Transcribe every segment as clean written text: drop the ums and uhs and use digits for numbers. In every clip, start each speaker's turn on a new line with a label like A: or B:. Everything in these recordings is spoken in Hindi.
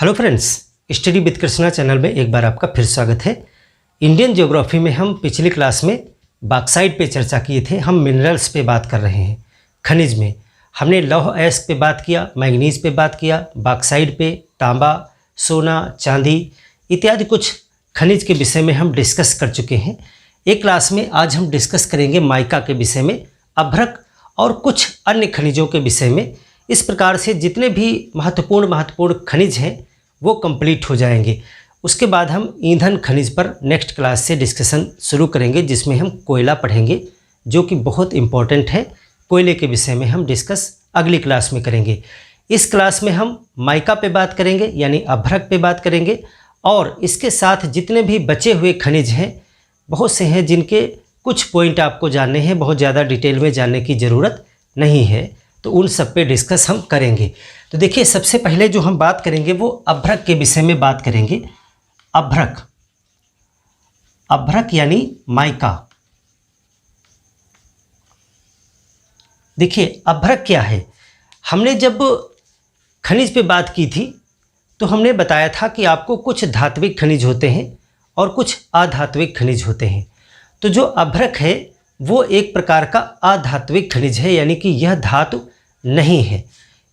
A: Hello friends, study with Krishna channel में एक बार आपका फिर स्वागत है। इंडियन ज्योग्राफी में हम पिछली क्लास में बॉक्साइट पे चर्चा किए थे। हम मिनरल्स पे बात कर रहे हैं। खनिज में हमने लौह अयस्क पे बात किया, मैंगनीज पे बात किया, बॉक्साइट पे तांबा, सोना, चांदी इत्यादि कुछ खनिज के विषय में हम डिस्कस कर चुके हैं। एक क्लास में आज हम डिस्कस करेंगे माइका के विषय में, अभ्रक और कुछ अन्य खनिजों के विषय में। इस प्रकार से जितने भी महत्वपूर्ण खनिज हैं वो कंप्लीट हो जाएंगे। उसके बाद हम ईंधन खनिज पर नेक्स्ट क्लास से डिस्कशन शुरू करेंगे, जिसमें हम कोयला पढ़ेंगे, जो कि बहुत इम्पोर्टेंट है। कोयले के विषय में हम डिस्कस अगली क्लास में करेंगे। इस क्लास में हम माइका पे बात करेंगे, यानी अभ्रक पे बात करेंगे, और इसके साथ जितने भी बचे हुए खनिज हैं, बहुत से हैं जिनके कुछ पॉइंट आपको जानने हैं, बहुत ज़्यादा डिटेल में जानने की ज़रूरत नहीं है, तो उन सब पे डिस्कस हम करेंगे। तो देखिए, सबसे पहले जो हम बात करेंगे वो अभ्रक के विषय में बात करेंगे। अभ्रक यानी माइका। देखिए, अभ्रक क्या है। हमने जब खनिज पे बात की थी तो हमने बताया था कि आपको कुछ धात्विक खनिज होते हैं और कुछ अधात्विक खनिज होते हैं। तो जो अभ्रक है वो एक प्रकार का अधात्विक खनिज है, यानी कि यह धातु नहीं है।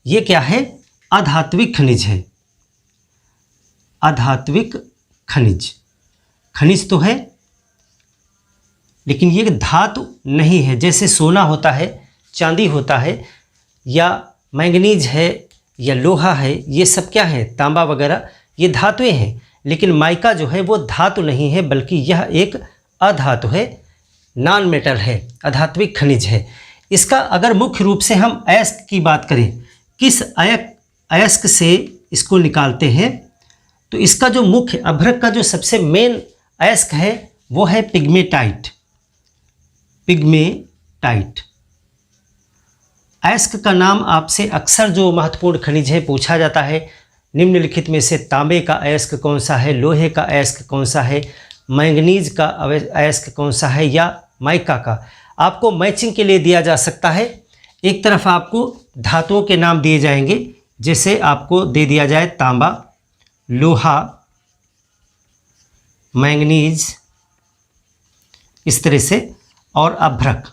A: ये क्या है? अधात्विक खनिज है। अधात्विक खनिज, खनिज तो है लेकिन ये धातु नहीं है। जैसे सोना होता है, चांदी होता है, या मैंगनीज है, या लोहा है, ये सब क्या है? तांबा वगैरह, ये धातुएं हैं। लेकिन माइका जो है वो धातु नहीं है, बल्कि यह एक अधातु है, नॉन मेटल है, अधात्विक खनिज है। इसका अगर मुख्य रूप से हम अयस्क की बात करें, किस अयस्क से इसको निकालते हैं, तो इसका जो मुख्य अभ्रक का जो सबसे मेन अयस्क है वो है पिग्मेटाइट। पिग्मेटाइट अयस्क का नाम आपसे अक्सर जो महत्वपूर्ण खनिज है पूछा जाता है। निम्नलिखित में से तांबे का अयस्क कौन सा है, लोहे का अयस्क कौन सा है, मैंगनीज का अयस्क कौन सा है, या माइका का। आपको मैचिंग के लिए दिया जा सकता है। एक तरफ आपको धातुओं के नाम दिए जाएंगे, जैसे आपको दे दिया जाए तांबा, लोहा, मैंगनीज, इस तरह से, और अभ्रक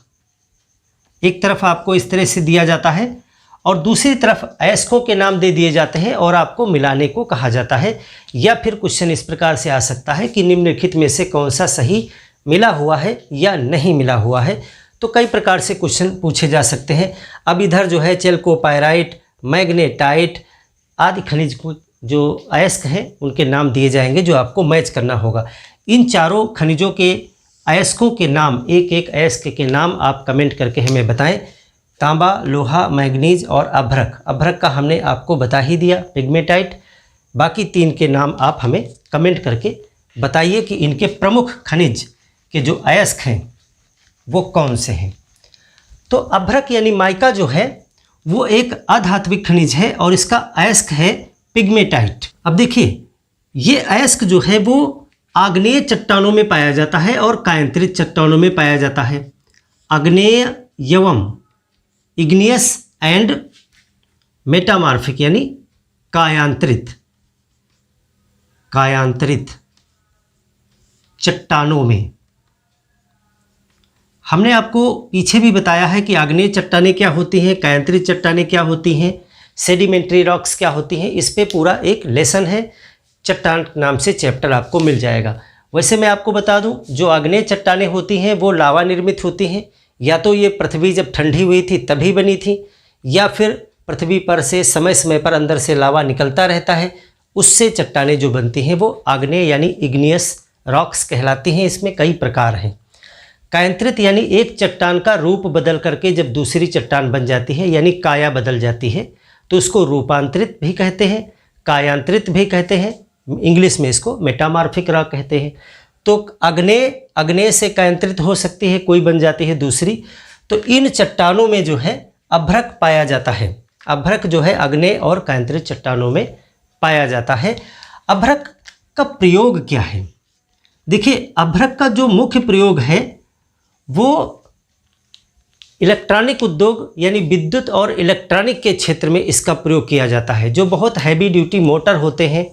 A: एक तरफ आपको इस तरह से दिया जाता है, और दूसरी तरफ अयस्कों के नाम दे दिए जाते हैं और आपको मिलाने को कहा जाता है। या फिर क्वेश्चन इस प्रकार से आ सकता है कि निम्नलिखित में से कौन सा सही मिला हुआ है या नहीं मिला हुआ है। तो कई प्रकार से क्वेश्चन पूछे जा सकते हैं। अब इधर जो है चेल्कोपायराइट, मैग्नेटाइट आदि खनिज को जो अयस्क हैं उनके नाम दिए जाएंगे, जो आपको मैच करना होगा। इन चारों खनिजों के अयस्कों के नाम, एक एक अयस्क के नाम आप कमेंट करके हमें बताएं। तांबा, लोहा, मैंगनीज और अभ्रक। अभ्रक का हमने आपको बता ही दिया, पिग्मेटाइट। बाकी तीन के नाम आप हमें कमेंट करके बताइए कि इनके प्रमुख खनिज के जो अयस्क हैं वो कौन से हैं। तो अभ्रक यानी माइका जो है वो एक अधात्विक खनिज है और इसका अयस्क है पिग्मेटाइट। अब देखिए, ये अयस्क जो है वो आग्नेय चट्टानों में पाया जाता है और कायांतरित चट्टानों में पाया जाता है। आग्नेय एवं इग्नियस एंड मेटामार्फिक यानी कायांतरित चट्टानों में। हमने आपको पीछे भी बताया है कि आग्नेय चट्टानें क्या होती हैं, कायांतरित चट्टानें क्या होती हैं, सेडिमेंट्री रॉक्स क्या होती हैं। इस पे पूरा एक लेसन है, चट्टान नाम से चैप्टर आपको मिल जाएगा। वैसे मैं आपको बता दूं, जो आग्नेय चट्टानें होती हैं वो लावा निर्मित होती हैं। या तो ये पृथ्वी जब ठंडी हुई थी तभी बनी थी, या फिर पृथ्वी पर से समय समय पर अंदर से लावा निकलता रहता है, उससे चट्टानें जो बनती हैं वो आग्नेय यानी इग्नियस रॉक्स कहलाती हैं। इसमें कई प्रकार हैं। कायांतरित यानी एक चट्टान का रूप बदल करके जब दूसरी चट्टान बन जाती है, यानी काया बदल जाती है, तो उसको रूपांतरित भी कहते हैं, कायांतरित भी कहते हैं। इंग्लिश में इसको मेटामार्फिक रॉक कहते हैं। तो अग्नेय से कायांतरित हो सकती है, कोई बन जाती है दूसरी। तो इन चट्टानों में जो है अभ्रक पाया जाता है। अभ्रक जो है अग्नेय और कायांतरित चट्टानों में पाया जाता है। अभ्रक का प्रयोग क्या है? देखिए, अभ्रक का जो मुख्य प्रयोग है वो इलेक्ट्रॉनिक उद्योग यानी विद्युत और इलेक्ट्रॉनिक के क्षेत्र में इसका प्रयोग किया जाता है। जो बहुत हैवी ड्यूटी मोटर होते हैं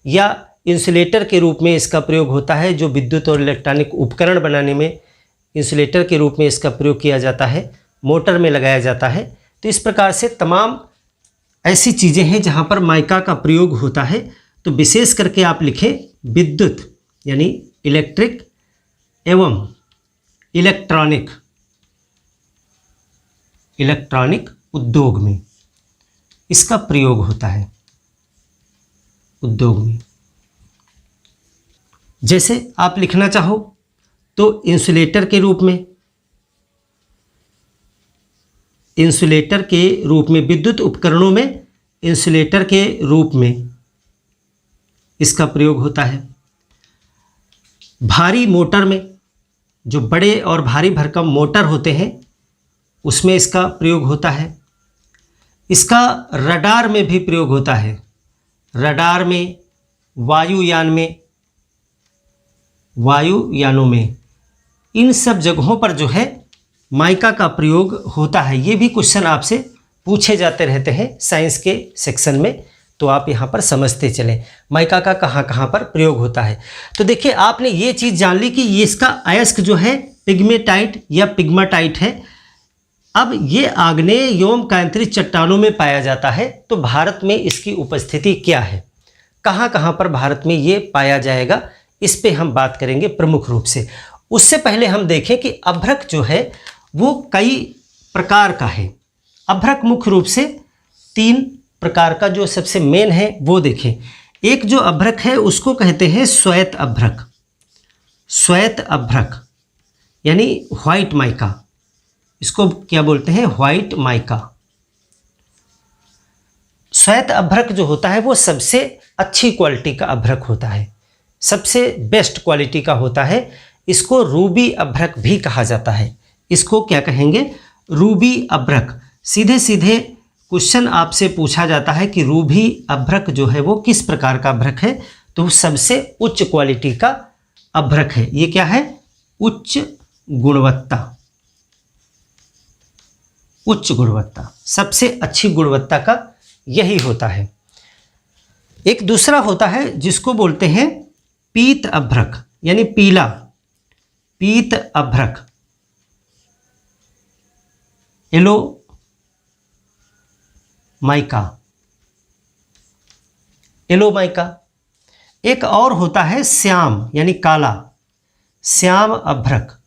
A: या इंसुलेटर के रूप में इसका प्रयोग होता है, जो विद्युत और इलेक्ट्रॉनिक उपकरण बनाने में इंसुलेटर के रूप में इसका प्रयोग किया जाता है, मोटर में लगाया जाता है। तो इस प्रकार से तमाम ऐसी चीज़ें हैं जहाँ पर माइका का प्रयोग होता है। तो विशेष करके आप लिखें विद्युत यानी इलेक्ट्रिक एवं इलेक्ट्रॉनिक उद्योग में इसका प्रयोग होता है। उद्योग में जैसे आप लिखना चाहो तो इंसुलेटर के रूप में, विद्युत उपकरणों में इंसुलेटर के रूप में इसका प्रयोग होता है। भारी मोटर में, जो बड़े और भारी भरकम मोटर होते हैं उसमें इसका प्रयोग होता है। इसका रडार में भी प्रयोग होता है। रडार में, वायुयानों में, इन सब जगहों पर जो है माइका का प्रयोग होता है। ये भी क्वेश्चन आपसे पूछे जाते रहते हैं साइंस के सेक्शन में, तो आप यहाँ पर समझते चलें माइका का कहाँ कहाँ पर प्रयोग होता है। तो देखिए आपने ये चीज़ जान ली कि ये इसका अयस्क जो है पिग्मेटाइट या पिग्माटाइट है। अब ये आग्नेय एवं कांतरित चट्टानों में पाया जाता है। तो भारत में इसकी उपस्थिति क्या है, कहाँ कहाँ पर भारत में ये पाया जाएगा, इस पे हम बात करेंगे प्रमुख रूप से। उससे पहले हम देखें कि अभ्रक जो है वो कई प्रकार का है। अभ्रक मुख्य रूप से 3 प्रकार का जो सबसे मेन है वो देखें। एक जो अभ्रक है उसको कहते हैं श्वेत अभ्रक। श्वेत अभ्रक यानी व्हाइट माइका, इसको क्या बोलते हैं, व्हाइट माइका। श्वेत अभ्रक जो होता है वो सबसे अच्छी क्वालिटी का अभ्रक होता है, सबसे बेस्ट क्वालिटी का होता है। इसको रूबी अभ्रक भी कहा जाता है। इसको क्या कहेंगे, रूबी अभ्रक। सीधे सीधे क्वेश्चन आपसे पूछा जाता है कि रूबी अभ्रक जो है वो किस प्रकार का अभ्रक है, तो सबसे उच्च क्वालिटी का अभ्रक है। ये क्या है, उच्च गुणवत्ता, उच्च गुणवत्ता, सबसे अच्छी गुणवत्ता का यही होता है। एक दूसरा होता है जिसको बोलते हैं पीत अभ्रक यानी पीला, पीत अभ्रक, येलो माइका, येलो माइका। एक और होता है श्याम यानी काला, श्याम अभ्रक,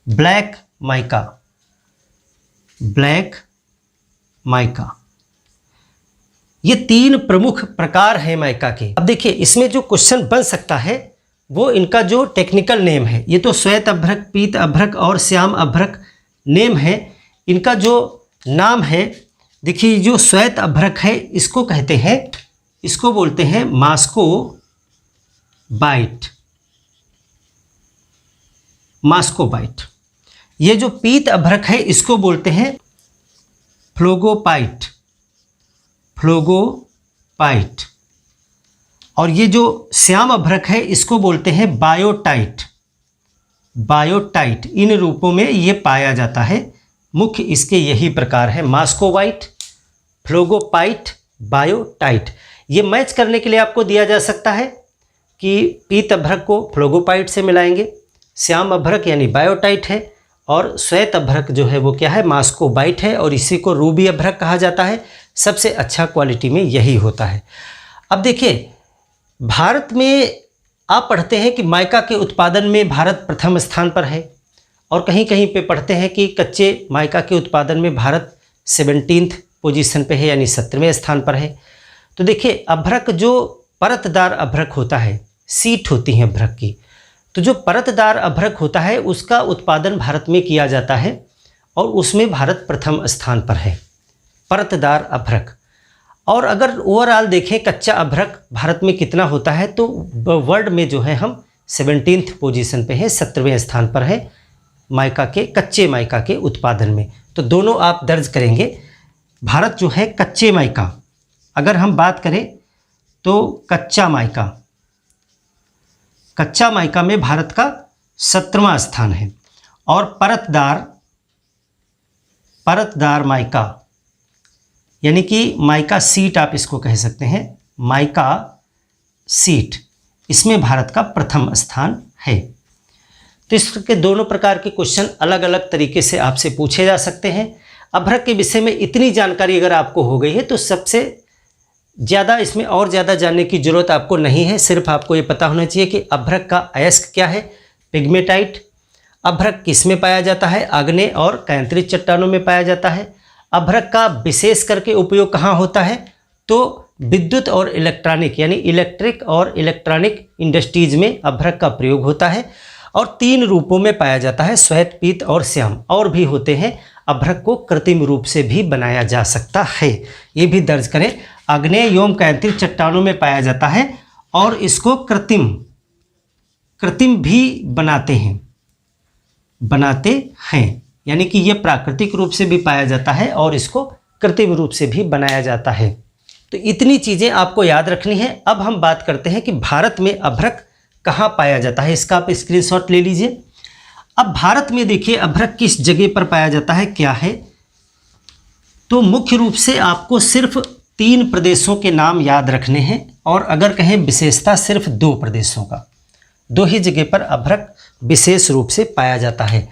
A: ब्लैक माइका, ब्लैक माइका। ये 3 प्रमुख प्रकार हैं माइका के। अब देखिए इसमें जो क्वेश्चन बन सकता है वो इनका जो टेक्निकल नेम है, ये तो श्वेत अभ्रक, पीत अभ्रक और श्याम अभ्रक नेम है। इनका जो नाम है, देखिए जो श्वेत अभ्रक है इसको कहते हैं, इसको बोलते हैं मास्को बाइट, मास्को बाइट। ये जो पीत अभ्रक है इसको बोलते हैं फ्लोगोपाइट, फ्लोगोपाइट। और ये जो श्याम अभ्रक है इसको बोलते हैं बायोटाइट, बायोटाइट। इन रूपों में ये पाया जाता है। मुख्य इसके यही प्रकार है, मास्कोवाइट, फ्लोगोपाइट, बायोटाइट। ये मैच करने के लिए आपको दिया जा सकता है कि पीत अभ्रक को फ्लोगोपाइट से मिलाएंगे, श्याम अभ्रक यानी बायोटाइट है, और श्वेत अभ्रक जो है वो क्या है, मास्कोबाइट है, और इसी को रूबी अभ्रक कहा जाता है। सबसे अच्छा क्वालिटी में यही होता है। अब देखिए भारत में आप पढ़ते हैं कि माइका के उत्पादन में भारत प्रथम स्थान पर है, और कहीं कहीं पे पढ़ते हैं कि कच्चे माइका के उत्पादन में भारत 17th पोजीशन पे है यानी 17वें स्थान पर है। तो देखिए अभ्रक जो परतदार अभ्रक होता है, सीट होती है अभ्रक की, तो जो परतदार अभ्रक होता है उसका उत्पादन भारत में किया जाता है और उसमें भारत प्रथम स्थान पर है, परतदार अभ्रक। और अगर ओवरऑल देखें कच्चा अभ्रक भारत में कितना होता है, तो वर्ल्ड में जो है हम 17th पोजीशन पे हैं, 17वें स्थान पर है माइका के, कच्चे माइका के उत्पादन में। तो दोनों आप दर्ज करेंगे। भारत जो है कच्चे माइका, अगर हम बात करें तो कच्चा माइका, कच्चा माइका में भारत का 17वां स्थान है, और परतदार परतदार माइका, यानी कि माइका सीट आप इसको कह सकते हैं, माइका सीट, इसमें भारत का प्रथम स्थान है। तो इसके दोनों प्रकार के क्वेश्चन अलग अलग तरीके से आपसे पूछे जा सकते हैं। अभ्रक के विषय में इतनी जानकारी अगर आपको हो गई है तो सबसे ज़्यादा इसमें और ज़्यादा जानने की ज़रूरत आपको नहीं है। सिर्फ आपको ये पता होना चाहिए कि अभ्रक का अयस्क क्या है, पिग्मेटाइट। अभ्रक किस में पाया जाता है, आग्नेय और कैंतरित चट्टानों में पाया जाता है। अभ्रक का विशेष करके उपयोग कहाँ होता है, तो विद्युत और इलेक्ट्रॉनिक, यानी इलेक्ट्रिक और इलेक्ट्रॉनिक इंडस्ट्रीज में अभ्रक का प्रयोग होता है। और 3 रूपों में पाया जाता है, श्वेत, पीत और श्याम, और भी होते हैं। अभ्रक को कृत्रिम रूप से भी बनाया जा सकता है, ये भी दर्ज करें। आग्नेय एवं कैंतरित चट्टानों में पाया जाता है और इसको कृत्रिम भी बनाते हैं, यानी कि ये प्राकृतिक रूप से भी पाया जाता है और इसको कृत्रिम रूप से भी बनाया जाता है। तो इतनी चीज़ें आपको याद रखनी है। अब हम बात करते हैं कि भारत में अभ्रक कहाँ पाया जाता है, इसका आप स्क्रीनशॉट ले लीजिए। अब भारत में देखिए अभ्रक किस जगह पर पाया जाता है, क्या है, तो मुख्य रूप से आपको सिर्फ 3 प्रदेशों के नाम याद रखने हैं, और अगर कहें विशेषता सिर्फ 2 प्रदेशों का, 2 ही जगह पर अभ्रक विशेष रूप से पाया जाता है।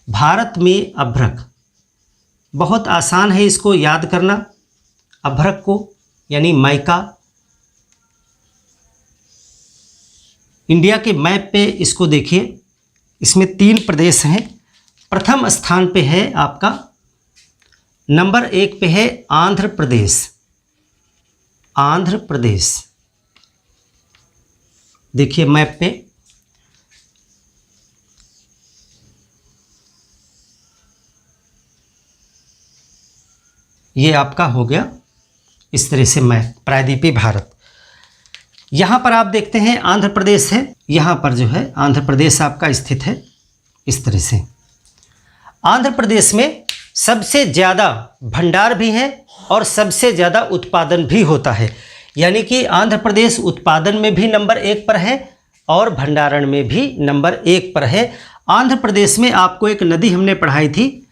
A: भारत में अभ्रक बहुत आसान है इसको याद करना। अभ्रक को यानी माइका, इंडिया के मैप पे इसको देखिए, इसमें 3 प्रदेश हैं। प्रथम स्थान पे है आपका, नंबर 1 पे है आंध्र प्रदेश। आंध्र प्रदेश देखिए मैप पे, ये आपका हो गया इस तरह से मैप, प्रायद्वीपीय भारत। यहाँ पर आप देखते हैं आंध्र प्रदेश है, यहाँ पर जो है आंध्र प्रदेश आपका स्थित है इस तरह से। आंध्र प्रदेश में सबसे ज़्यादा भंडार भी है और सबसे ज़्यादा उत्पादन भी होता है, यानी कि आंध्र प्रदेश उत्पादन में भी नंबर 1 पर है और भंडारण में भी नंबर 1 पर है। आंध्र प्रदेश में आपको एक नदी हमने पढ़ाई थी,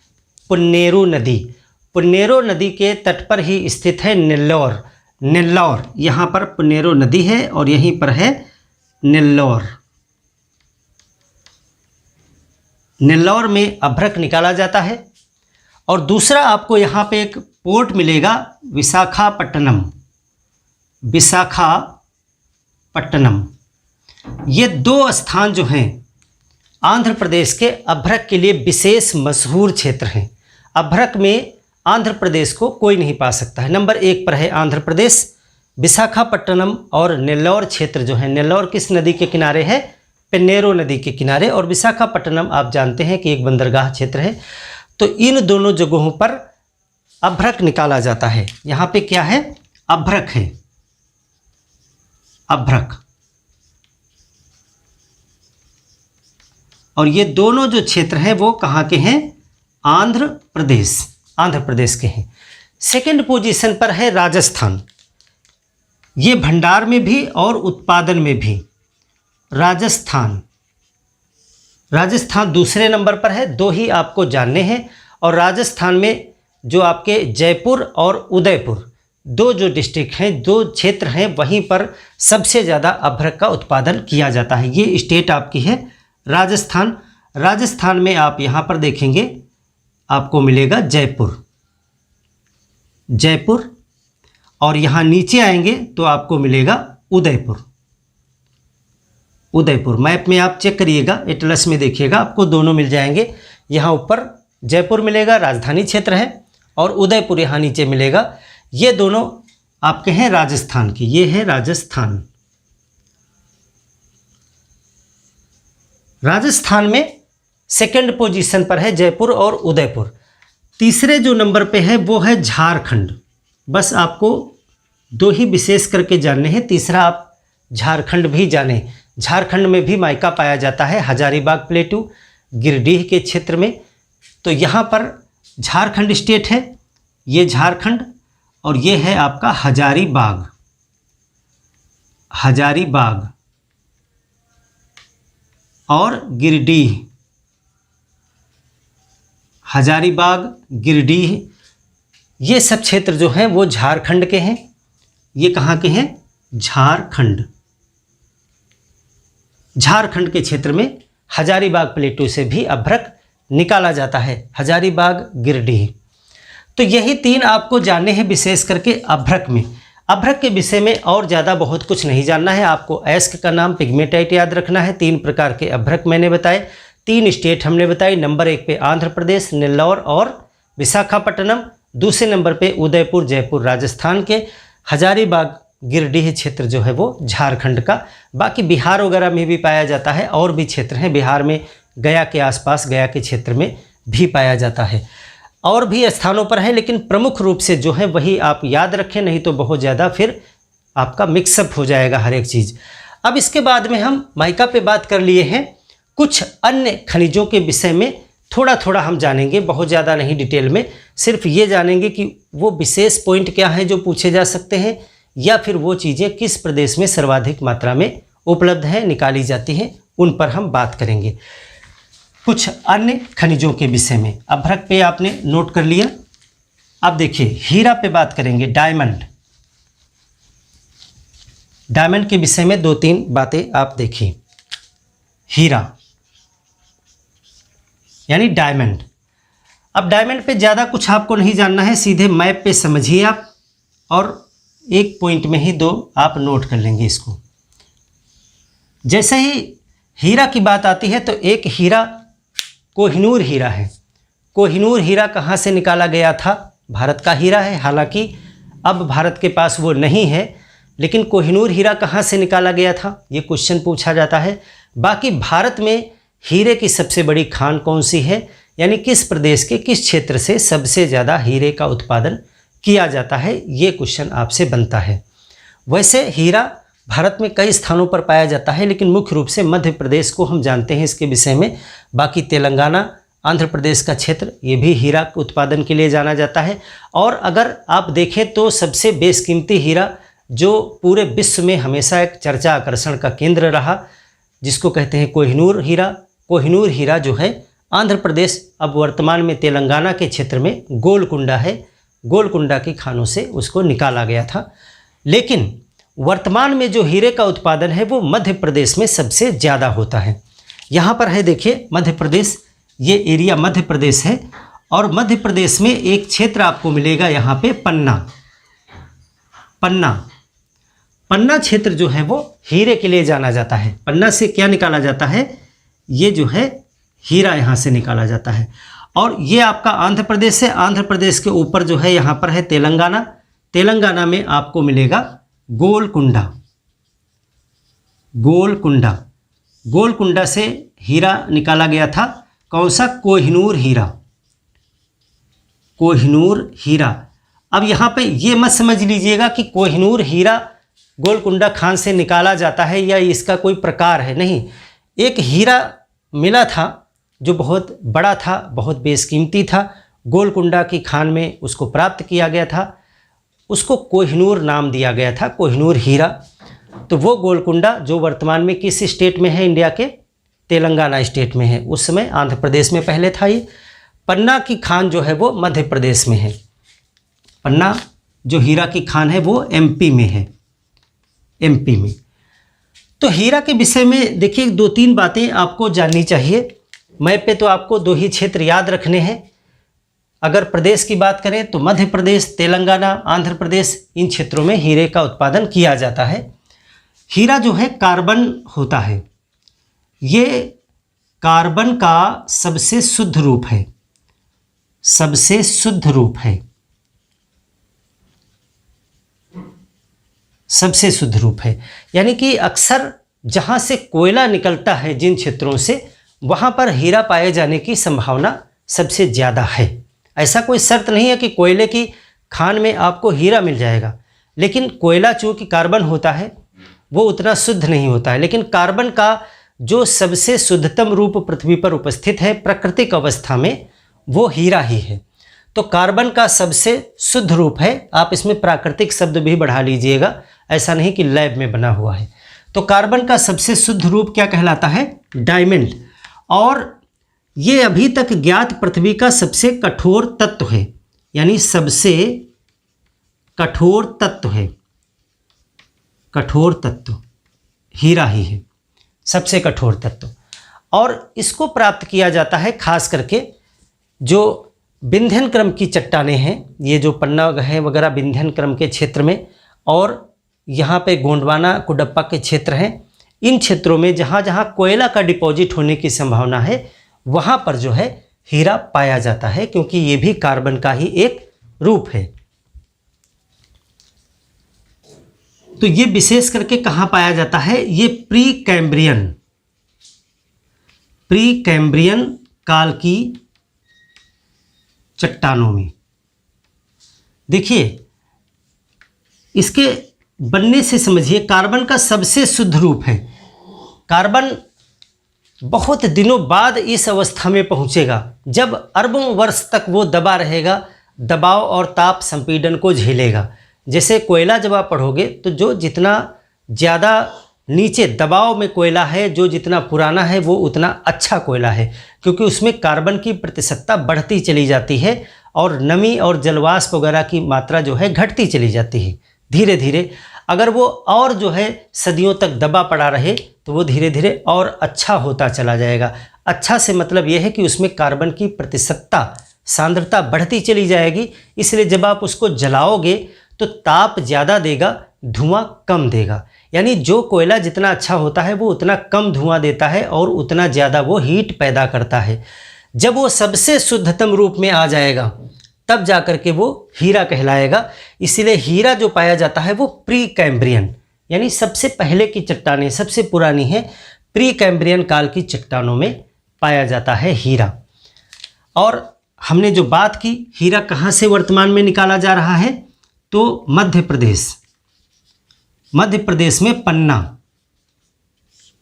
A: पुन्नेरू नदी। पुन्नेरू नदी के तट पर ही स्थित है नेल्लौर। नेल्लौर, यहाँ पर पुन्नेरू नदी है और यहीं पर है नेल्लौर। नेल्लौर में अभ्रक निकाला जाता है। और दूसरा आपको यहाँ पे एक पोर्ट मिलेगा, विशाखापट्टनम। विशाखापट्टनम, ये 2 स्थान जो हैं आंध्र प्रदेश के अभ्रक के लिए विशेष मशहूर क्षेत्र हैं। अभ्रक में आंध्र प्रदेश को कोई नहीं पा सकता है, नंबर 1 पर है आंध्र प्रदेश। विशाखापट्टनम और नेल्लौर क्षेत्र जो है, नेल्लौर किस नदी के किनारे है, पेन्नेरो नदी के किनारे, और विशाखापट्टनम आप जानते हैं कि एक बंदरगाह क्षेत्र है। तो इन दोनों जगहों पर अभ्रक निकाला जाता है। यहाँ पे क्या है, अभ्रक है, अभ्रक। और ये दोनों जो क्षेत्र हैं वो कहाँ के हैं, आंध्र प्रदेश, आंध्र प्रदेश के हैं। सेकंड पोजीशन पर है राजस्थान। ये भंडार में भी और उत्पादन में भी राजस्थान, राजस्थान दूसरे नंबर पर है। 2 ही आपको जानने हैं। और राजस्थान में जो आपके जयपुर और उदयपुर 2 जो डिस्ट्रिक्ट हैं, 2 क्षेत्र हैं, वहीं पर सबसे ज़्यादा अभ्रक का उत्पादन किया जाता है। ये स्टेट आपकी है राजस्थान। राजस्थान में आप यहाँ पर देखेंगे आपको मिलेगा जयपुर, जयपुर, और यहाँ नीचे आएंगे तो आपको मिलेगा उदयपुर, उदयपुर। मैप में आप चेक करिएगा, एटलस में देखिएगा, आपको दोनों मिल जाएंगे। यहाँ ऊपर जयपुर मिलेगा, राजधानी क्षेत्र है, और उदयपुर यहाँ नीचे मिलेगा। ये दोनों आपके हैं राजस्थान की, ये है राजस्थान। राजस्थान में सेकंड पोजीशन पर है जयपुर और उदयपुर। तीसरे जो नंबर पे है वो है झारखंड। बस आपको 2 ही विशेष करके जानने हैं, तीसरा आप झारखंड भी जाने। झारखंड में भी माइका पाया जाता है, हजारीबाग प्लेटू, गिरिडीह के क्षेत्र में। तो यहाँ पर झारखंड स्टेट है, ये झारखंड, और ये है आपका हजारीबाग, हजारीबाग और गिरिडीह, हजारीबाग, गिरिडीह, ये सब क्षेत्र जो हैं वो झारखंड के हैं। ये कहाँ के हैं? झारखंड। झारखंड के क्षेत्र में हजारीबाग प्लेटू से भी अभ्रक निकाला जाता है, हजारीबाग, गिरिडीह। तो यही 3 आपको जानने हैं विशेष करके अभ्रक में। अभ्रक के विषय में और ज़्यादा बहुत कुछ नहीं जानना है आपको। अयस्क का नाम पिग्मेटाइट याद रखना है। 3 प्रकार के अभ्रक मैंने बताए, 3 स्टेट हमने बताई। नंबर 1 पे आंध्र प्रदेश, नेल्लौर और विशाखापट्टनम। दूसरे नंबर पे उदयपुर, जयपुर राजस्थान के। हजारीबाग, गिरिडीह क्षेत्र जो है वो झारखंड का। बाकी बिहार वगैरह में भी पाया जाता है, और भी क्षेत्र हैं बिहार में, गया के आसपास, गया के क्षेत्र में भी पाया जाता है। और भी स्थानों पर है, लेकिन प्रमुख रूप से जो है वही आप याद रखें, नहीं तो बहुत ज़्यादा फिर आपका मिक्सअप हो जाएगा हर एक चीज़। अब इसके बाद में हम माइका पे बात कर लिए हैं। कुछ अन्य खनिजों के विषय में थोड़ा थोड़ा हम जानेंगे, बहुत ज़्यादा नहीं डिटेल में। सिर्फ ये जानेंगे कि वो विशेष पॉइंट क्या हैं जो पूछे जा सकते हैं, या फिर वो चीज़ें किस प्रदेश में सर्वाधिक मात्रा में उपलब्ध हैं, निकाली जाती हैं, उन पर हम बात करेंगे। कुछ अन्य खनिजों के विषय में अभ्रक पे आपने नोट कर लिया। अब देखिए हीरा पे बात करेंगे। डायमंड, डायमंड के विषय में 2-3 बातें आप देखिए। हीरा यानी डायमंड। अब डायमंड पे ज़्यादा कुछ आपको नहीं जानना है, सीधे मैप पे समझिए आप, और एक पॉइंट में ही 2 आप नोट कर लेंगे इसको। जैसे ही हीरा की बात आती है तो एक हीरा कोहिनूर हीरा है। कोहिनूर हीरा कहाँ से निकाला गया था? भारत का हीरा है, हालांकि अब भारत के पास वो नहीं है, लेकिन कोहिनूर हीरा कहाँ से निकाला गया था, ये क्वेश्चन पूछा जाता है। बाकी भारत में हीरे की सबसे बड़ी खान कौन सी है, यानी किस प्रदेश के किस क्षेत्र से सबसे ज़्यादा हीरे का उत्पादन किया जाता है, ये क्वेश्चन आपसे बनता है। वैसे हीरा भारत में कई स्थानों पर पाया जाता है, लेकिन मुख्य रूप से मध्य प्रदेश को हम जानते हैं इसके विषय में। बाकी तेलंगाना, आंध्र प्रदेश का क्षेत्र, ये भी हीरा के उत्पादन के लिए जाना जाता है। और अगर आप देखें तो सबसे बेशकीमती हीरा जो पूरे विश्व में हमेशा एक चर्चा आकर्षण का केंद्र रहा, जिसको कहते हैं कोहिनूर हीरा। कोहिनूर हीरा जो है आंध्र प्रदेश, अब वर्तमान में तेलंगाना के क्षेत्र में गोलकुंडा है, गोलकुंडा की खानों से उसको निकाला गया था। लेकिन वर्तमान में जो हीरे का उत्पादन है वो मध्य प्रदेश में सबसे ज़्यादा होता है। यहाँ पर है देखिए मध्य प्रदेश, ये एरिया मध्य प्रदेश है, और मध्य प्रदेश में एक क्षेत्र आपको मिलेगा यहाँ पे पन्ना। पन्ना, पन्ना क्षेत्र जो है वो हीरे के लिए जाना जाता है। पन्ना से क्या निकाला जाता है? ये जो है हीरा यहाँ से निकाला जाता है। और ये आपका आंध्र प्रदेश है। आंध्र प्रदेश के ऊपर जो है यहाँ पर है तेलंगाना। तेलंगाना में आपको मिलेगा गोलकुंडा। गोलकुंडा, गोलकुंडा से हीरा निकाला गया था। कौन सा? कोहिनूर हीरा। कोहिनूर हीरा। अब यहाँ पे ये मत समझ लीजिएगा कि कोहिनूर हीरा गोलकुंडा खान से निकाला जाता है या इसका कोई प्रकार है, नहीं। एक हीरा मिला था जो बहुत बड़ा था, बहुत बेशकीमती था, गोलकुंडा की खान में उसको प्राप्त किया गया था, उसको कोहिनूर नाम दिया गया था, कोहिनूर हीरा। तो वो गोलकुंडा जो वर्तमान में किस स्टेट में है? इंडिया के तेलंगाना स्टेट में है। उस समय आंध्र प्रदेश में पहले था ये। पन्ना की खान जो है वो मध्य प्रदेश में है। पन्ना जो हीरा की खान है वो एमपी में है, एमपी में। तो हीरा के विषय में देखिए 2-3 बातें आपको जाननी चाहिए। मैप पे तो आपको 2 ही क्षेत्र याद रखने हैं। अगर प्रदेश की बात करें तो मध्य प्रदेश, तेलंगाना, आंध्र प्रदेश, इन क्षेत्रों में हीरे का उत्पादन किया जाता है। हीरा जो है कार्बन होता है, ये कार्बन का सबसे शुद्ध रूप है, सबसे शुद्ध रूप है, सबसे शुद्ध रूप है। यानी कि अक्सर जहाँ से कोयला निकलता है जिन क्षेत्रों से, वहाँ पर हीरा पाए जाने की संभावना सबसे ज़्यादा है। ऐसा कोई शर्त नहीं है कि कोयले की खान में आपको हीरा मिल जाएगा, लेकिन कोयला चूँकि कार्बन होता है वो उतना शुद्ध नहीं होता है। लेकिन कार्बन का जो सबसे शुद्धतम रूप पृथ्वी पर उपस्थित है प्राकृतिक अवस्था में, वो हीरा ही है। तो कार्बन का सबसे शुद्ध रूप है। आप इसमें प्राकृतिक शब्द भी बढ़ा लीजिएगा, ऐसा नहीं कि लैब में बना हुआ है। तो कार्बन का सबसे शुद्ध रूप क्या कहलाता है? डायमंड। और ये अभी तक ज्ञात पृथ्वी का सबसे कठोर तत्व है, यानी सबसे कठोर तत्व है। कठोर तत्व हीरा ही है सबसे कठोर तत्व। और इसको प्राप्त किया जाता है खास करके जो विंध्यन क्रम की चट्टानें हैं, ये जो पन्ना है वगैरह विंध्यन क्रम के क्षेत्र में, और यहाँ पे गोंडवाना कुडप्पा के क्षेत्र हैं। इन क्षेत्रों में जहाँ जहाँ कोयला का डिपॉजिट होने की संभावना है वहाँ पर जो है हीरा पाया जाता है, क्योंकि ये भी कार्बन का ही एक रूप है। तो ये विशेष करके कहाँ पाया जाता है? ये प्री कैम्ब्रियन काल की चट्टानों में। देखिए, इसके बनने से समझिए कार्बन का सबसे शुद्ध रूप है। कार्बन बहुत दिनों बाद इस अवस्था में पहुंचेगा जब अरबों वर्ष तक वो दबा रहेगा, दबाव और ताप संपीड़न को झेलेगा। जैसे कोयला जब आप पढ़ोगे तो जो जितना ज़्यादा नीचे दबाव में कोयला है, जो जितना पुराना है वो उतना अच्छा कोयला है, क्योंकि उसमें कार्बन की प्रतिशतता बढ़ती चली जाती है और नमी और जलवाष्प वगैरह की मात्रा जो है घटती चली जाती है धीरे धीरे। अगर वो और जो है सदियों तक दबा पड़ा रहे तो वो धीरे धीरे और अच्छा होता चला जाएगा। अच्छा से मतलब ये है कि उसमें कार्बन की प्रतिशतता सांद्रता बढ़ती चली जाएगी, इसलिए जब आप उसको जलाओगे तो ताप ज़्यादा देगा, धुआं कम देगा। यानी जो कोयला जितना अच्छा होता है वो उतना कम धुआं देता है और उतना ज़्यादा वो हीट पैदा करता है। जब वो सबसे शुद्धतम रूप में आ जाएगा तब जा कर के वो हीरा कहलाएगा। इसीलिए हीरा जो पाया जाता है वो प्री कैम्ब्रियन, यानी सबसे पहले की चट्टानें सबसे पुरानी है, प्री कैम्ब्रियन काल की चट्टानों में पाया जाता है हीरा। और हमने जो बात की हीरा कहाँ से वर्तमान में निकाला जा रहा है, तो मध्य प्रदेश में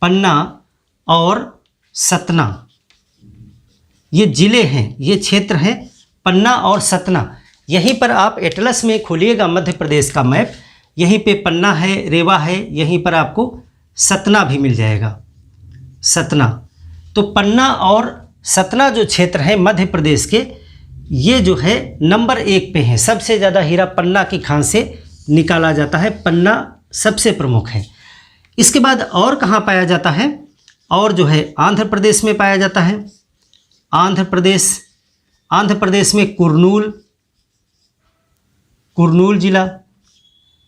A: पन्ना और सतना ये जिले हैं, ये क्षेत्र हैं, पन्ना और सतना। यहीं पर आप एटलस में खोलिएगा मध्य प्रदेश का मैप, यहीं पे पन्ना है, रेवा है, यहीं पर आपको सतना भी मिल जाएगा, सतना। तो पन्ना और सतना जो क्षेत्र है मध्य प्रदेश के, ये जो है नंबर 1 पे हैं। सबसे ज़्यादा हीरा पन्ना की खान से निकाला जाता है, पन्ना सबसे प्रमुख है। इसके बाद और कहाँ पाया जाता है? और जो है आंध्र प्रदेश में पाया जाता है। आंध्र प्रदेश में कुर्नूल जिला,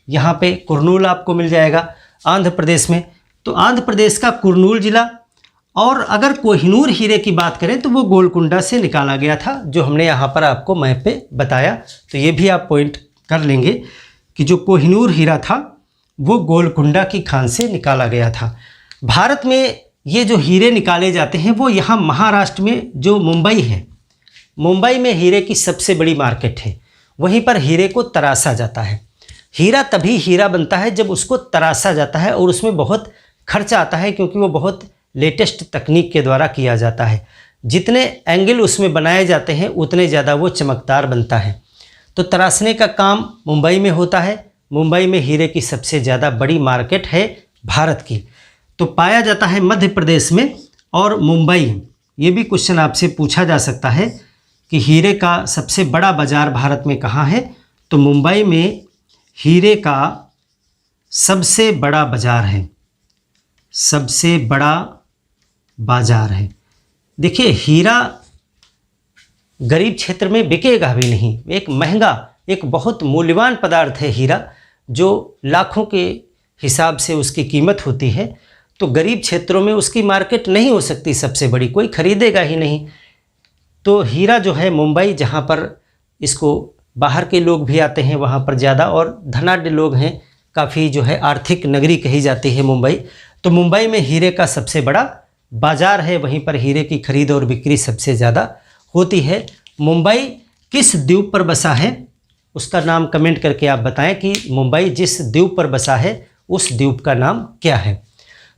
A: यहाँ पे कुर्नूल आपको मिल जाएगा आंध्र प्रदेश में। तो आंध्र प्रदेश का कुर्नूल जिला। और अगर कोहिनूर हीरे की बात करें तो वो गोलकुंडा से निकाला गया था, जो हमने यहाँ पर आपको मैप पे बताया। तो ये भी आप पॉइंट कर लेंगे कि जो कोहिनूर हीरा था वो गोलकुंडा की खान से निकाला गया था। भारत में ये जो हीरे निकाले जाते हैं वो यहाँ महाराष्ट्र में जो मुंबई है, मुंबई में हीरे की सबसे बड़ी मार्केट है, वहीं पर हीरे को तराशा जाता है। हीरा तभी हीरा बनता है जब उसको तराशा जाता है, और उसमें बहुत खर्चा आता है क्योंकि वो बहुत लेटेस्ट तकनीक के द्वारा किया जाता है। जितने एंगल उसमें बनाए जाते हैं उतने ज़्यादा वो चमकदार बनता है। तो तराशने का काम मुंबई में होता है। मुंबई में हीरे की सबसे ज़्यादा बड़ी मार्केट है भारत की। तो पाया जाता है मध्य प्रदेश में और मुंबई। ये भी क्वेश्चन आपसे पूछा जा सकता है कि हीरे का सबसे बड़ा बाज़ार भारत में कहाँ है? तो मुंबई में हीरे का सबसे बड़ा बाज़ार है, सबसे बड़ा बाज़ार है। देखिए, हीरा गरीब क्षेत्र में बिकेगा भी नहीं, एक महंगा, एक बहुत मूल्यवान पदार्थ है हीरा, जो लाखों के हिसाब से उसकी कीमत होती है। तो गरीब क्षेत्रों में उसकी मार्केट नहीं हो सकती सबसे बड़ी, कोई खरीदेगा ही नहीं। तो हीरा जो है मुंबई, जहाँ पर इसको बाहर के लोग भी आते हैं वहाँ पर ज़्यादा, और धनाढ्य लोग हैं, काफ़ी जो है आर्थिक नगरी कही जाती है मुंबई। तो मुंबई में हीरे का सबसे बड़ा बाज़ार है, वहीं पर हीरे की खरीद और बिक्री सबसे ज़्यादा होती है। मुंबई किस द्वीप पर बसा है उसका नाम कमेंट करके आप बताएं कि मुंबई जिस द्वीप पर बसा है उस द्वीप का नाम क्या है।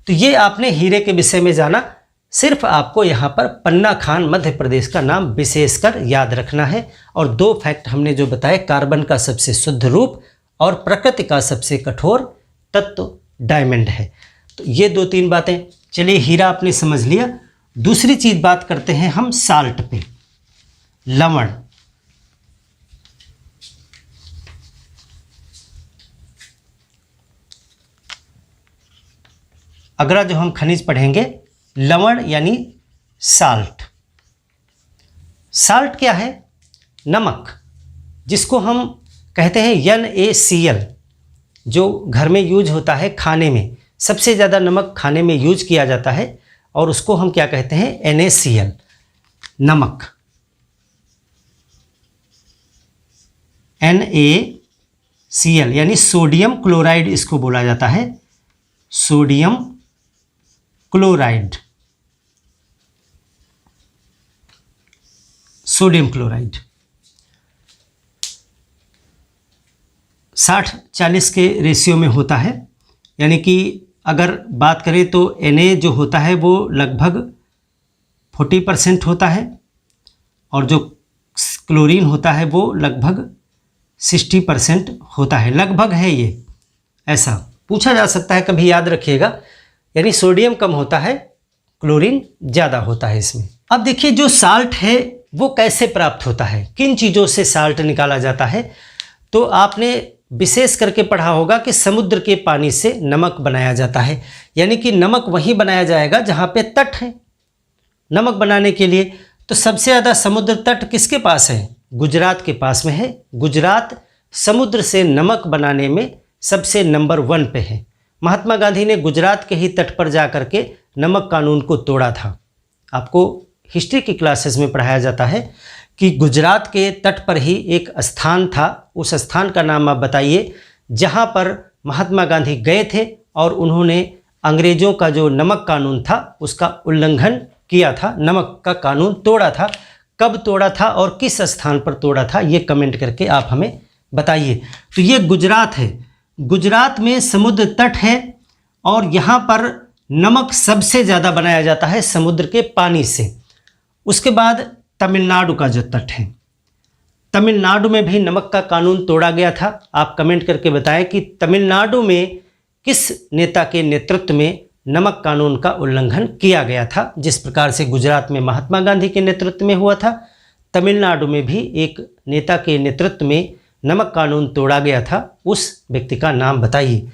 A: तो ये आपने हीरे के विषय में जाना। सिर्फ आपको यहाँ पर पन्ना खान मध्य प्रदेश का नाम विशेषकर याद रखना है। और 2 फैक्ट हमने जो बताए, कार्बन का सबसे शुद्ध रूप और प्रकृति का सबसे कठोर तत्व डायमंड है। तो ये 2-3 बातें, चलिए हीरा आपने समझ लिया। दूसरी चीज बात करते हैं हम साल्ट पे, लवण। अगला जो हम खनिज पढ़ेंगे लवण यानी साल्ट। साल्ट क्या है? नमक, जिसको हम कहते हैं NaCl, जो घर में यूज होता है खाने में। सबसे ज़्यादा नमक खाने में यूज किया जाता है और उसको हम क्या कहते हैं? NaCl, नमक। NaCl यानी सोडियम क्लोराइड इसको बोला जाता है, सोडियम क्लोराइड, सोडियम क्लोराइड। 60-40 के रेशियो में होता है, यानी कि अगर बात करें तो Na जो होता है वो लगभग 40% होता है और जो क्लोरीन होता है वो लगभग 60% होता है। लगभग है ये, ऐसा पूछा जा सकता है, कभी याद रखिएगा। यानी सोडियम कम होता है, क्लोरीन ज़्यादा होता है इसमें। अब देखिए जो साल्ट है वो कैसे प्राप्त होता है, किन चीज़ों से साल्ट निकाला जाता है। तो आपने विशेष करके पढ़ा होगा कि समुद्र के पानी से नमक बनाया जाता है, यानी कि नमक वहीं बनाया जाएगा जहाँ पे तट है नमक बनाने के लिए। तो सबसे ज़्यादा समुद्र तट किसके पास है? गुजरात के पास में है। गुजरात समुद्र से नमक बनाने में सबसे नंबर 1 पे है। महात्मा गांधी ने गुजरात के ही तट पर जा कर के नमक कानून को तोड़ा था। आपको हिस्ट्री की क्लासेस में पढ़ाया जाता है कि गुजरात के तट पर ही एक स्थान था, उस स्थान का नाम आप बताइए, जहाँ पर महात्मा गांधी गए थे और उन्होंने अंग्रेज़ों का जो नमक कानून था उसका उल्लंघन किया था, नमक का कानून तोड़ा था। कब तोड़ा था और किस स्थान पर तोड़ा था, ये कमेंट करके आप हमें बताइए। तो ये गुजरात है, गुजरात में समुद्र तट है और यहाँ पर नमक सबसे ज़्यादा बनाया जाता है समुद्र के पानी से। उसके बाद तमिलनाडु का जो तट है, तमिलनाडु में भी नमक का कानून तोड़ा गया था। आप कमेंट करके बताएं कि तमिलनाडु में किस नेता के नेतृत्व में नमक कानून का उल्लंघन किया गया था। जिस प्रकार से गुजरात में महात्मा गांधी के नेतृत्व में हुआ था, तमिलनाडु में भी एक नेता के नेतृत्व में नमक कानून तोड़ा गया था, उस व्यक्ति का नाम बताइए।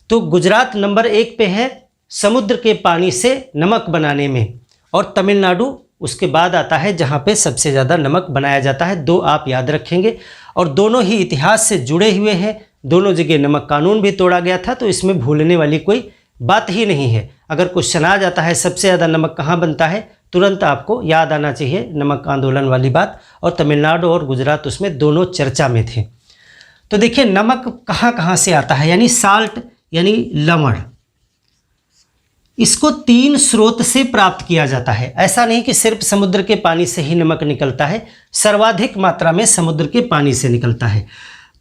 A: तो गुजरात नंबर 1 पे है समुद्र के पानी से नमक बनाने में, और तमिलनाडु उसके बाद आता है जहाँ पे सबसे ज़्यादा नमक बनाया जाता है। 2 आप याद रखेंगे और दोनों ही इतिहास से जुड़े हुए हैं। दोनों जगह नमक कानून भी तोड़ा गया था, तो इसमें भूलने वाली कोई बात ही नहीं है। अगर क्वेश्चन आ जाता है सबसे ज़्यादा नमक कहाँ बनता है, तुरंत आपको याद आना चाहिए नमक आंदोलन वाली बात, और तमिलनाडु और गुजरात उसमें दोनों चर्चा में थे। तो देखिए नमक कहाँ कहाँ से आता है, यानी साल्ट यानी लवण। इसको 3 स्रोत से प्राप्त किया जाता है। ऐसा नहीं कि सिर्फ समुद्र के पानी से ही नमक निकलता है, सर्वाधिक मात्रा में समुद्र के पानी से निकलता है।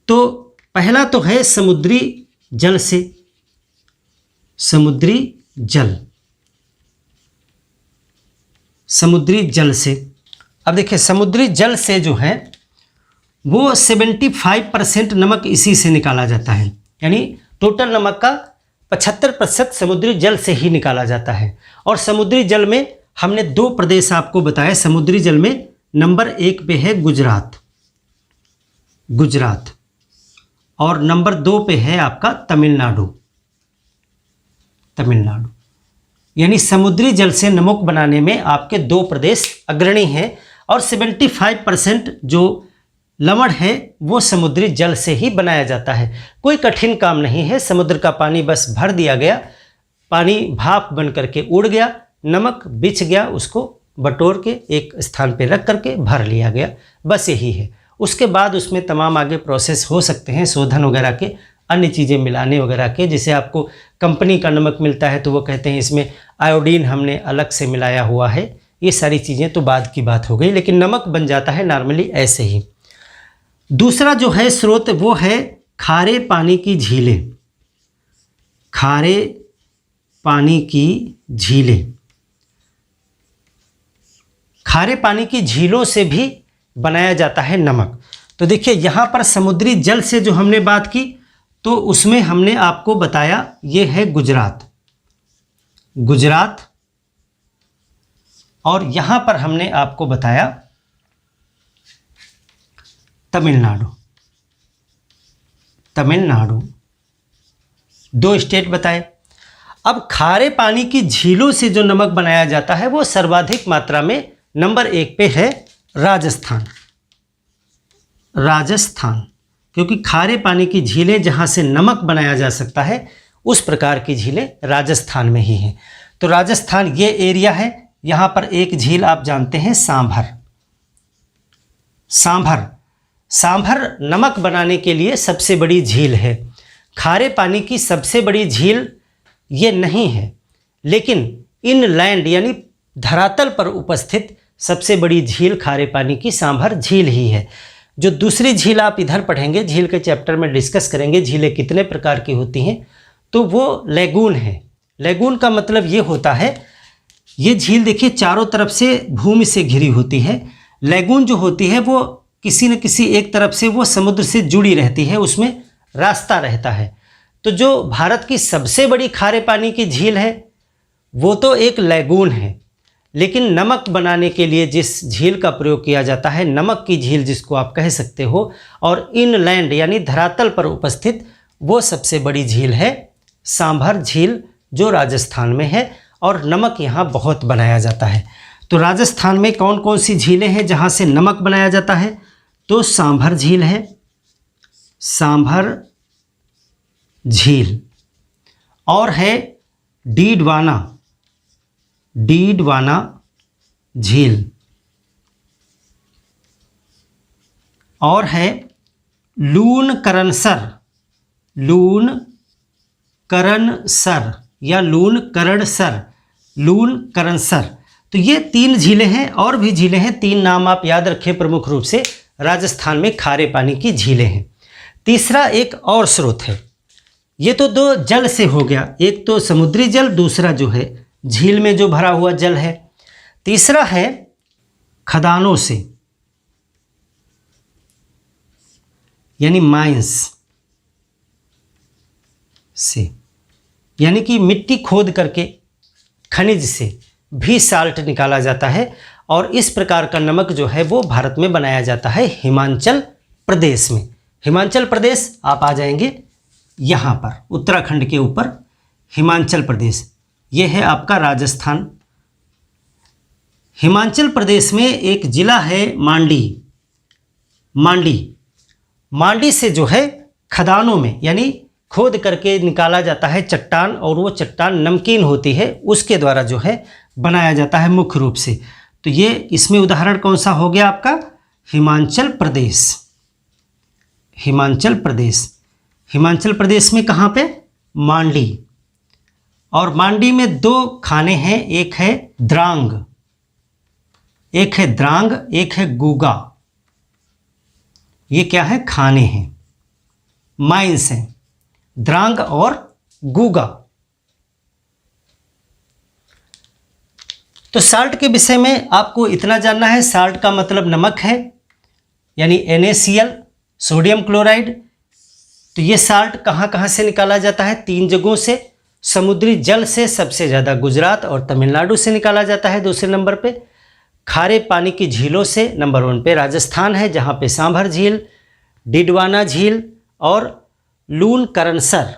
A: तो पहला तो है समुद्री जल से, समुद्री जल, समुद्री जल से। अब देखिए समुद्री जल से जो है वो 75% नमक इसी से निकाला जाता है, यानी टोटल नमक का 75% समुद्री जल से ही निकाला जाता है। और समुद्री जल में हमने 2 प्रदेश आपको बताए। समुद्री जल में नंबर 1 पे है गुजरात, गुजरात, और नंबर 2 पे है आपका तमिलनाडु, तमिलनाडु। यानी समुद्री जल से नमक बनाने में आपके 2 प्रदेश अग्रणी हैं, और 75% जो लवण है वो समुद्री जल से ही बनाया जाता है। कोई कठिन काम नहीं है, समुद्र का पानी बस भर दिया गया, पानी भाप बन करके उड़ गया, नमक बिछ गया, उसको बटोर के एक स्थान पे रख करके भर लिया गया, बस यही है। उसके बाद उसमें तमाम आगे प्रोसेस हो सकते हैं, शोधन वगैरह के, अन्य चीज़ें मिलाने वगैरह के। जैसे आपको कंपनी का नमक मिलता है तो वो कहते हैं इसमें आयोडीन हमने अलग से मिलाया हुआ है। ये सारी चीज़ें तो बाद की बात हो गई, लेकिन नमक बन जाता है नॉर्मली ऐसे ही। दूसरा जो है स्रोत वो है खारे पानी की झीलें, खारे पानी की झीलें। खारे पानी की झीलों से भी बनाया जाता है नमक। तो देखिए यहाँ पर समुद्री जल से जो हमने बात की तो उसमें हमने आपको बताया ये है गुजरात, गुजरात, और यहाँ पर हमने आपको बताया तमिलनाडु। तमिलनाडु 2 स्टेट बताए। अब खारे पानी की झीलों से जो नमक बनाया जाता है वो सर्वाधिक मात्रा में नंबर 1 पे है राजस्थान। राजस्थान, क्योंकि खारे पानी की झीलें जहाँ से नमक बनाया जा सकता है उस प्रकार की झीलें राजस्थान में ही हैं। तो राजस्थान ये एरिया है। यहाँ पर एक झील आप जानते हैं सांभर। सांभर सांभर नमक बनाने के लिए सबसे बड़ी झील है। खारे पानी की सबसे बड़ी झील ये नहीं है, लेकिन इनलैंड यानी धरातल पर उपस्थित सबसे बड़ी झील खारे पानी की सांभर झील ही है। जो दूसरी झील आप इधर पढ़ेंगे, झील के चैप्टर में डिस्कस करेंगे झीलें कितने प्रकार की होती हैं, तो वो लैगून है। लैगून का मतलब ये होता है, ये झील देखिए चारों तरफ से भूमि से घिरी होती है। लैगून जो होती है वो किसी न किसी एक तरफ से वो समुद्र से जुड़ी रहती है, उसमें रास्ता रहता है। तो जो भारत की सबसे बड़ी खारे पानी की झील है वो तो एक लैगून है, लेकिन नमक बनाने के लिए जिस झील का प्रयोग किया जाता है, नमक की झील जिसको आप कह सकते हो, और इनलैंड यानी धरातल पर उपस्थित वो सबसे बड़ी झील है सांभर झील, जो राजस्थान में है। और नमक यहाँ बहुत बनाया जाता है। तो राजस्थान में कौन कौन सी झीलें हैं जहाँ से नमक बनाया जाता है? तो सांभर झील है, सांभर झील, और है डीडवाना, डीडवाना झील, और है लूनकरणसर, लूनकरणसर या लूनकरणसर, लूनकरणसर। तो ये 3 झीलें हैं, और भी झीलें हैं। 3 नाम आप याद रखें प्रमुख रूप से राजस्थान में खारे पानी की झीलें हैं। तीसरा एक और स्रोत है। ये तो 2 जल से हो गया, एक तो समुद्री जल, दूसरा जो है झील में जो भरा हुआ जल है। तीसरा है खदानों से, यानी माइंस से, यानी कि मिट्टी खोद करके खनिज से भी साल्ट निकाला जाता है। और इस प्रकार का नमक जो है वो भारत में बनाया जाता है हिमाचल प्रदेश में। हिमाचल प्रदेश आप आ जाएंगे यहाँ पर, उत्तराखंड के ऊपर हिमाचल प्रदेश, ये है आपका राजस्थान। हिमाचल प्रदेश में एक ज़िला है मांडी। मांडी, मांडी से जो है खदानों में यानी खोद करके निकाला जाता है चट्टान, और वो चट्टान नमकीन होती है, उसके द्वारा जो है बनाया जाता है मुख्य रूप से। तो ये इसमें उदाहरण कौन सा हो गया आपका? हिमाचल प्रदेश। हिमाचल प्रदेश, हिमाचल प्रदेश में कहाँ पे? मांडी। और मांडी में 2 खाने हैं, एक है द्रांग, एक है द्रांग, एक है गुगा। ये क्या है? खाने हैं, माइंस हैं, द्रांग और गुगा। तो साल्ट के विषय में आपको इतना जानना है। साल्ट का मतलब नमक है, यानी NaCl, सोडियम क्लोराइड। तो ये साल्ट कहाँ कहाँ से निकाला जाता है? 3 जगहों से। समुद्री जल से सबसे ज़्यादा गुजरात और तमिलनाडु से निकाला जाता है दूसरे नंबर पे। खारे पानी की झीलों से नंबर 1 पे राजस्थान है, जहाँ पे सांभर झील, डिडवाना झील और लूनकरणसर,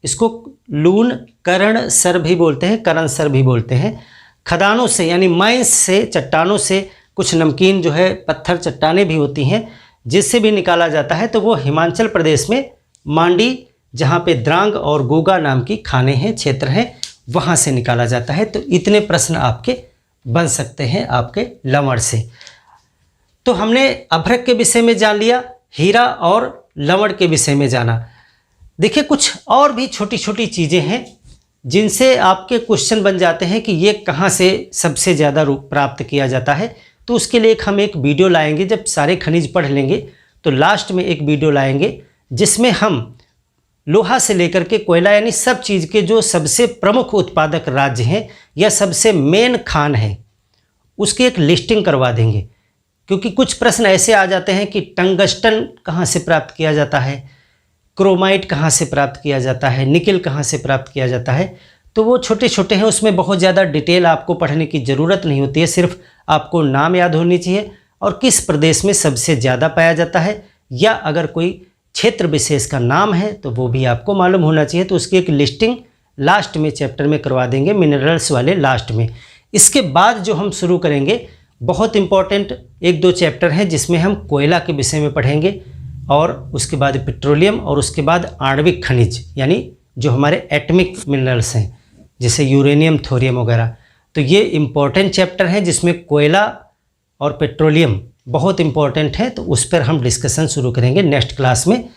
A: इसको लूनकरणसर भी बोलते हैं, करणसर भी बोलते हैं। खदानों से यानी माइंस से, चट्टानों से, कुछ नमकीन जो है पत्थर चट्टानें भी होती हैं जिससे भी निकाला जाता है। तो वो हिमाचल प्रदेश में मांडी, जहाँ पे द्रांग और गुगा नाम की खाने हैं, क्षेत्र हैं, वहाँ से निकाला जाता है। तो इतने प्रश्न आपके बन सकते हैं आपके लवण से। तो हमने अभ्रक के विषय में जान लिया, हीरा और लवण के विषय में जाना। देखिए कुछ और भी छोटी छोटी चीज़ें हैं जिनसे आपके क्वेश्चन बन जाते हैं कि ये कहाँ से सबसे ज़्यादा प्राप्त किया जाता है। तो उसके लिए हम एक वीडियो लाएंगे, जब सारे खनिज पढ़ लेंगे तो लास्ट में एक वीडियो लाएंगे जिसमें हम लोहा से लेकर के कोयला यानी सब चीज़ के जो सबसे प्रमुख उत्पादक राज्य हैं या सबसे मेन खान है उसकी एक लिस्टिंग करवा देंगे। क्योंकि कुछ प्रश्न ऐसे आ जाते हैं कि टंगस्टन कहाँ से प्राप्त किया जाता है, क्रोमाइट कहाँ से प्राप्त किया जाता है, निकेल कहाँ से प्राप्त किया जाता है। तो वो छोटे छोटे हैं, उसमें बहुत ज़्यादा डिटेल आपको पढ़ने की ज़रूरत नहीं होती है, सिर्फ आपको नाम याद होनी चाहिए और किस प्रदेश में सबसे ज़्यादा पाया जाता है, या अगर कोई क्षेत्र विशेष का नाम है तो वो भी आपको मालूम होना चाहिए। तो उसकी एक लिस्टिंग लास्ट में चैप्टर में करवा देंगे, मिनरल्स वाले लास्ट में। इसके बाद जो हम शुरू करेंगे, बहुत इंपॉर्टेंट 1-2 चैप्टर हैं जिसमें हम कोयला के विषय में पढ़ेंगे, और उसके बाद पेट्रोलियम, और उसके बाद आणविक खनिज यानी जो हमारे एटमिक मिनरल्स हैं जैसे यूरेनियम, थोरियम वगैरह। तो ये इम्पॉर्टेंट चैप्टर हैं जिसमें कोयला और पेट्रोलियम बहुत इम्पॉर्टेंट है, तो उस पर हम डिस्कशन शुरू करेंगे नेक्स्ट क्लास में।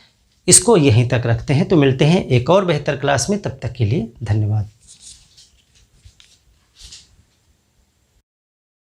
A: इसको यहीं तक रखते हैं, तो मिलते हैं एक और बेहतर क्लास में, तब तक के लिए धन्यवाद।